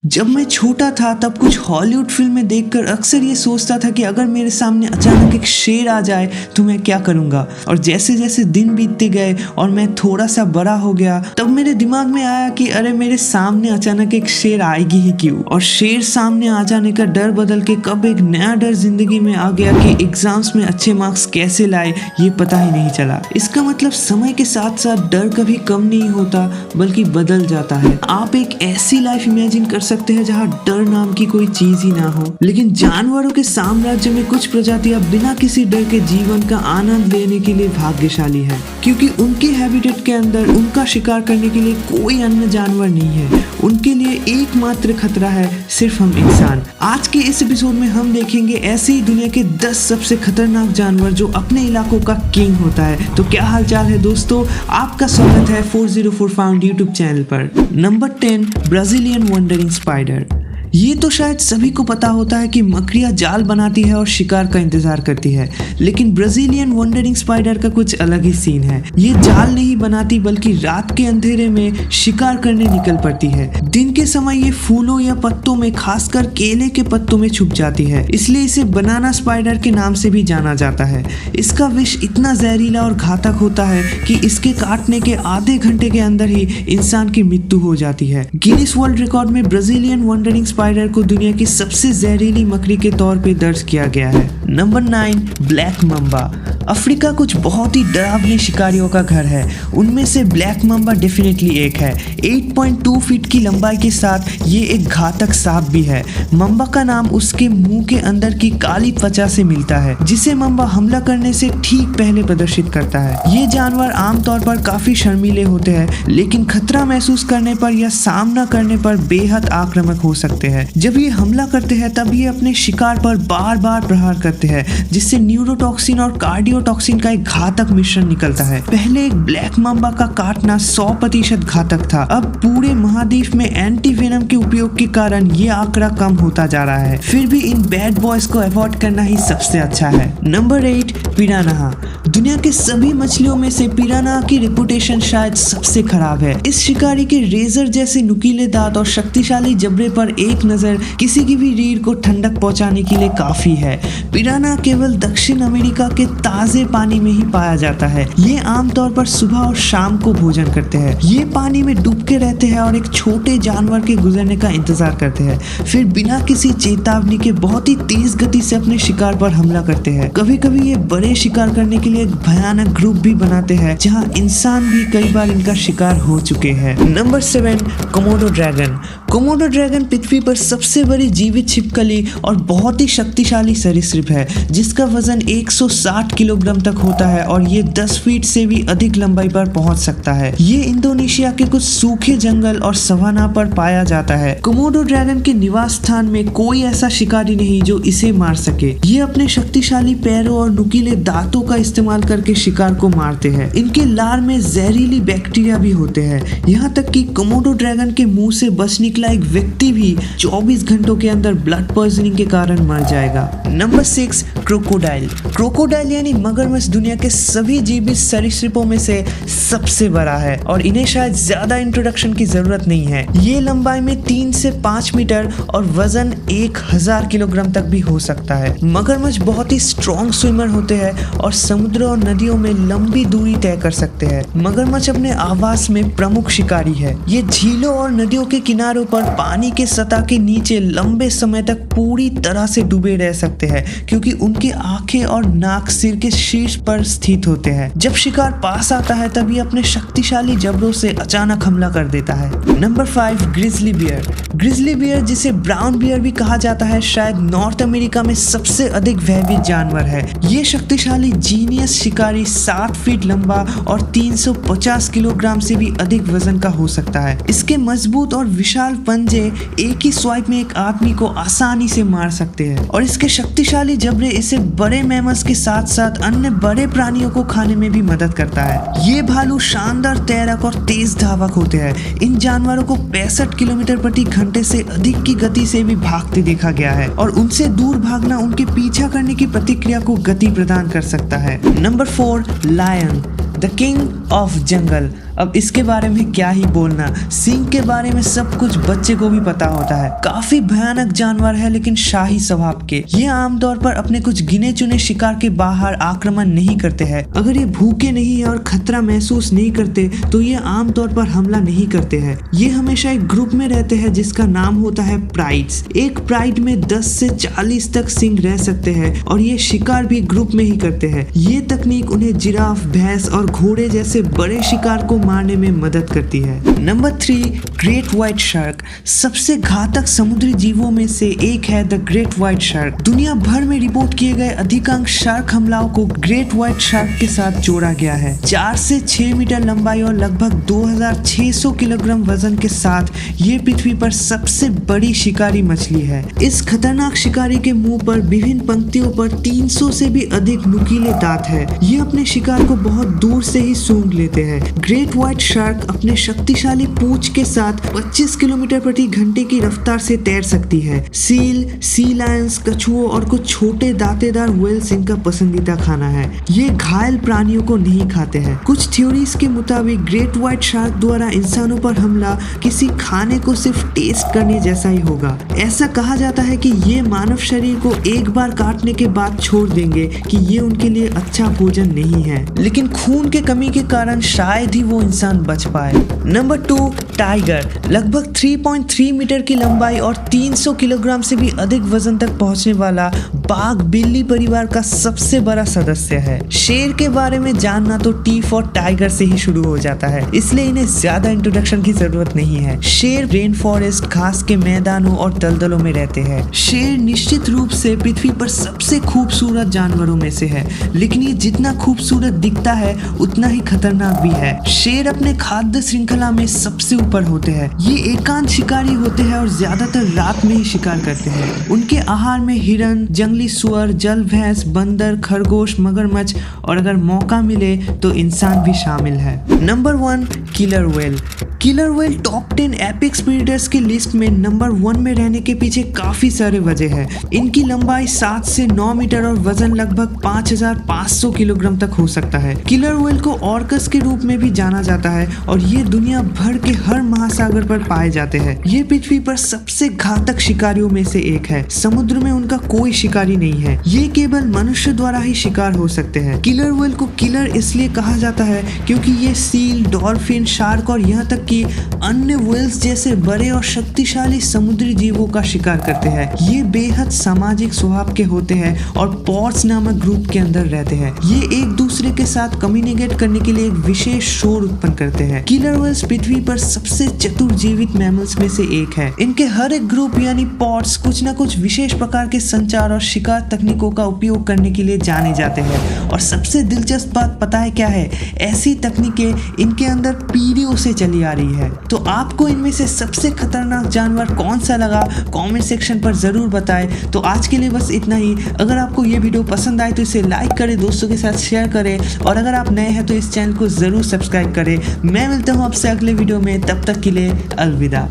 जब मैं छोटा था तब कुछ हॉलीवुड फिल्में देखकर अक्सर ये सोचता था कि अगर मेरे सामने अचानक एक शेर आ जाए तो मैं क्या करूँगा। और जैसे जैसे दिन बीतते गए और मैं थोड़ा सा बड़ा हो गया तब मेरे दिमाग में आया कि अरे मेरे सामने अचानक एक शेर आएगी ही क्यों। और शेर सामने आ जाने का डर बदल के कब एक नया डर जिंदगी में आ गया कि एग्जाम्स में अच्छे मार्क्स कैसे लाए ये पता ही नहीं चला। इसका मतलब समय के साथ साथ डर कभी कम नहीं होता बल्कि बदल जाता है। आप एक ऐसी लाइफ इमेजिन कर सकते हैं जहाँ डर नाम की कोई चीज ही ना हो। लेकिन जानवरों के साम्राज्य में कुछ प्रजातियां बिना किसी डर के जीवन का आनंद लेने के लिए भाग्यशाली है, क्योंकि उनके हैबिटेट के अंदर उनका शिकार करने के लिए कोई अन्य जानवर नहीं है। उनके लिए एकमात्र खतरा है सिर्फ हम इंसान। आज के इस एपिसोड में हम देखेंगे ऐसे ही दुनिया के 10 सबसे खतरनाक जानवर जो अपने इलाकों का किंग होता है। तो क्या हालचाल है दोस्तों, आपका स्वागत है 404 फाउंड यूट्यूब चैनल पर। Number 10, Brazilian wondering spider. ये तो शायद सभी को पता होता है कि मकड़ियाँ जाल बनाती है और शिकार का इंतजार करती है, लेकिन ब्राजीलियन वंडरिंग स्पाइडर का कुछ अलग ही सीन है। ये जाल नहीं बनाती बल्कि रात के अंधेरे में शिकार करने निकल पड़ती है। दिन के समय ये फूलों या पत्तों में, खासकर केले के पत्तों में छुप जाती है, इसलिए इसे बनाना स्पाइडर के नाम से भी जाना जाता है। इसका विष इतना जहरीला और घातक होता है कि इसके काटने के आधे घंटे के अंदर ही इंसान की मृत्यु हो जाती है। गिनीज वर्ल्ड रिकॉर्ड में ब्राजीलियन वंडरिंग स्पाइडर को दुनिया की सबसे जहरीली मकड़ी के तौर पे दर्ज किया गया है। Number 9, black Mamba. अफ्रीका कुछ बहुत ही डरावने शिकारियों का घर है, उनमें से ब्लैक मम्बा डेफिनेटली एक है। 8.2 फीट की लंबाई के साथ ये एक घातक सांप भी है। मम्बा का नाम उसके मुंह के अंदर की काली त्वचा से मिलता है, जिसे मम्बा हमला करने से ठीक पहले प्रदर्शित करता है। ये जानवर आमतौर पर काफी शर्मीले होते हैं, लेकिन खतरा महसूस करने पर या सामना करने पर बेहद आक्रामक हो सकते हैं। जब ये हमला करते हैं तब ये अपने शिकार पर बार बार प्रहार करते हैं, जिससे न्यूरोटॉक्सिन और कार्डियोटॉक्सिन का एक घातक मिश्रण निकलता है। पहले एक ब्लैक मम्बा का काटना 100% घातक था। अब पूरे महाद्वीप में एंटी वेनम के उपयोग के कारण ये आंकड़ा कम होता जा रहा है। फिर भी इन बैड बॉयज को अवॉइड करना ही सबसे अच्छा है। Number 8, piranha. दुनिया के सभी मछलियों में से पिरान्हा की रेपुटेशन शायद सबसे खराब है। इस शिकारी के रेजर जैसे नुकीले दांत और शक्तिशाली जबड़े पर एक नजर किसी की भी रीढ़ को ठंडक पहुंचाने के लिए काफी है। पिरान्हा केवल दक्षिण अमेरिका के ताजे पानी में ही पाया जाता है। ये आमतौर पर सुबह और शाम को भोजन करते हैं। ये पानी में डूब के रहते हैं और एक छोटे जानवर के गुजरने का इंतजार करते हैं, फिर बिना किसी चेतावनी के बहुत ही तेज गति से अपने शिकार पर हमला करते हैं। कभी कभी ये बड़े शिकार करने के लिए एक भयानक ग्रुप भी बनाते हैं, जहां इंसान भी कई बार इनका शिकार हो चुके हैं। Number 7, Komodo dragon. Komodo dragon पृथ्वी पर सबसे बड़ी जीवित छिपकली और बहुत ही शक्तिशाली सरीसृप है, जिसका वजन 160 किलोग्राम तक होता है और ये 10 फीट से भी अधिक लंबाई पर पहुंच सकता है। ये इंडोनेशिया के कुछ सूखे जंगल और सवाना पर पाया जाता है। कोमोडो ड्रैगन के निवास स्थान में कोई ऐसा शिकारी नहीं जो इसे मार सके। ये अपने शक्तिशाली पैरों और नुकीले दांतों का इस्तेमाल करके शिकार को मारते हैं। इनके लार में जहरीली बैक्टीरिया भी होते हैं, यहाँ तक कि कोमोडो ड्रैगन के मुंह से बच निकला एक व्यक्ति भी 24 घंटों के अंदर ब्लड पॉइजनिंग के कारण मर जाएगा। Number 6, crocodile. क्रोकोडाइल यानी मगरमच्छ दुनिया के सभी जीवित सरीसृपों में से सबसे बड़ा है और इन्हें शायद ज्यादा इंट्रोडक्शन की जरूरत नहीं है। ये लंबाई में 3 से 5 मीटर और वजन 1000 किलोग्राम तक भी हो सकता है। मगरमच्छ बहुत ही स्ट्रॉन्ग स्विमर होते हैं और समुद्र और नदियों में लंबी दूरी तय कर सकते हैं। मगरमच्छ अपने आवास में प्रमुख शिकारी है। ये झीलों और नदियों के किनारों पर पानी के सतह के नीचे लंबे समय तक पूरी तरह से डूबे रह सकते हैं, क्योंकि उनकी आंखें और नाक सिर के शीर्ष पर स्थित होते हैं। जब शिकार पास आता है तब ये अपने शक्तिशाली जबड़ों से अचानक हमला कर देता है। Number 5, grizzly bear. Grizzly bear, जिसे ब्राउन बियर भी कहा जाता है, शायद नॉर्थ अमेरिका में सबसे अधिक भयभीत जानवर है। ये शक्तिशाली जीनियस शिकारी 7 फीट लंबा और 350 किलोग्राम से भी अधिक वजन का हो सकता है। इसके मजबूत और विशाल पंजे एक ही स्वाइप में एक आदमी को आसानी से मार सकते हैं और इसके शक्तिशाली जबड़े इसे बड़े मैमल्स के साथ साथ अन्य बड़े प्राणियों को खाने में भी मदद करता है। ये भालू शानदार तैरक और तेज धावक होते हैं। इन जानवरों को 65 किलोमीटर प्रति घंटे से अधिक की गति से भी भागते देखा गया है और उनसे दूर भागना उनके पीछा करने की प्रतिक्रिया को गति प्रदान कर सकता है। Number 4, lion, the king of jungle. अब इसके बारे में क्या ही बोलना, सिंह के बारे में सब कुछ बच्चे को भी पता होता है। काफी भयानक जानवर है लेकिन शाही स्वभाव के। ये आमतौर पर अपने कुछ गिने चुने शिकार के बाहर आक्रमण नहीं करते हैं। अगर ये भूखे नहीं है और खतरा महसूस नहीं करते तो ये आमतौर पर हमला नहीं करते हैं। ये हमेशा एक ग्रुप में रहते हैं जिसका नाम होता है प्राइड्स। एक प्राइड में 10 से 40 तक सिंह रह सकते हैं और ये शिकार भी ग्रुप में ही करते हैं। ये तकनीक उन्हें जिराफ, भैंस और घोड़े जैसे बड़े शिकार को मारने में मदद करती है। Number 3, great white shark. सबसे घातक समुद्री जीवों में से एक है द ग्रेट व्हाइट शार्क। दुनिया भर में रिपोर्ट किए गए अधिकांश शार्क हमलाओं को ग्रेट व्हाइट शार्क के साथ जोड़ा गया है। 4 से 6 मीटर लंबाई और लगभग 2600 किलोग्राम वजन के साथ ये पृथ्वी पर सबसे बड़ी शिकारी मछली है। इस खतरनाक शिकारी के मुंह पर विभिन्न पंक्तियों पर 300 से भी अधिक नुकीले दांत है। ये अपने शिकार को बहुत दूर से ही सूंघ लेते हैं। ग्रेट व्हाइट शार्क अपने शक्तिशाली पूंछ के साथ 25 किलोमीटर प्रति घंटे की रफ्तार से तैर सकती है। सील, सी लायंस, कछुओं और कुछ छोटे दांतेदार व्हेल्स इनका पसंदीदा खाना है। ये घायल प्राणियों को नहीं खाते हैं। कुछ थ्योरीज के मुताबिक ग्रेट व्हाइट शार्क द्वारा इंसानों पर हमला किसी खाने को सिर्फ टेस्ट करने जैसा ही होगा। ऐसा कहा जाता है कि ये मानव शरीर को एक बार काटने के बाद छोड़ देंगे कि ये उनके लिए अच्छा भोजन नहीं है, लेकिन खून के कमी के कारण शायद ही वो इंसान बच पाए। Number 2, tiger. लगभग 3.3 मीटर की लंबाई और 300 किलोग्राम से भी अधिक वजन तक पहुंचने वाला बाघ बिल्ली परिवार का सबसे बड़ा सदस्य है। शेर के बारे में जानना तो टी फॉर टाइगर से ही शुरू हो जाता है, इसलिए इन्हें ज्यादा इंट्रोडक्शन की जरूरत नहीं है। शेर रेन फॉरेस्ट, घास के मैदानों और दलदलों में रहते हैं। शेर निश्चित रूप से पृथ्वी पर सबसे खूबसूरत जानवरों में से है, लेकिन ये जितना खूबसूरत दिखता है उतना ही खतरनाक भी है। शेर अपने खाद्य श्रृंखला में सबसे ऊपर होते हैं। ये एकांत शिकारी होते हैं और ज्यादातर रात में ही शिकार करते हैं। उनके आहार में हिरन, जंगली सुअर, जल भैंस, बंदर, खरगोश, मगरमच्छ और अगर मौका मिले तो इंसान भी शामिल है। Number 1, killer whale. Killer whale top 10 apex predators की लिस्ट में नंबर 1 में रहने के पीछे काफी सारे वजह है। इनकी लंबाई 7 से 9 मीटर और वजन लगभग 5500 किलोग्राम तक हो सकता है। किलर व्हेल को ऑर्कस के रूप में भी जाना जाता है और ये दुनिया भर के हर महासागर पर पाए जाते हैं। ये पृथ्वी पर सबसे घातक शिकारियों में से एक है। समुद्र में उनका कोई शिकारी नहीं है। ये केवल मनुष्य द्वारा ही शिकार हो सकते हैं। किलर व्हेल को किलर इसलिए कहा जाता है क्योंकि ये सील, डॉल्फिन, शार्क और यहाँ तक कि अन्य व्हेल्स जैसे बड़े और शक्तिशाली समुद्री जीवों का शिकार करते हैं। ये बेहद सामाजिक स्वभाव के होते हैं और पॉर्स नामक ग्रुप के अंदर रहते हैं। ये एक दूसरे के साथ कम्युनिकेट करने के लिए एक विशेष शोर उत्पन्न करते हैं। किलर व्हेल्स पृथ्वी पर सबसे चतुर जीवित मैमल्स में से एक है। इनके हर एक ग्रुप यानी पॉर्स कुछ न कुछ विशेष प्रकार के संचार और शिकार तकनीकों का उपयोग करने के लिए जाने जाते हैं। और सबसे दिलचस्प बात पता है क्या है? ऐसी तकनीकें इनके अंदर पीढ़ियों से चली आ रही है। तो आपको इनमें से सबसे खतरनाक जानवर कौन सा लगा कमेंट सेक्शन पर जरूर बताएं। तो आज के लिए बस इतना ही। अगर आपको ये वीडियो पसंद आए तो इसे लाइक करें, दोस्तों के साथ शेयर करें और अगर आप नए हैं तो इस चैनल को जरूर सब्सक्राइब करें। मैं मिलता हूँ आपसे अगले वीडियो में, तब तक के लिए अलविदा।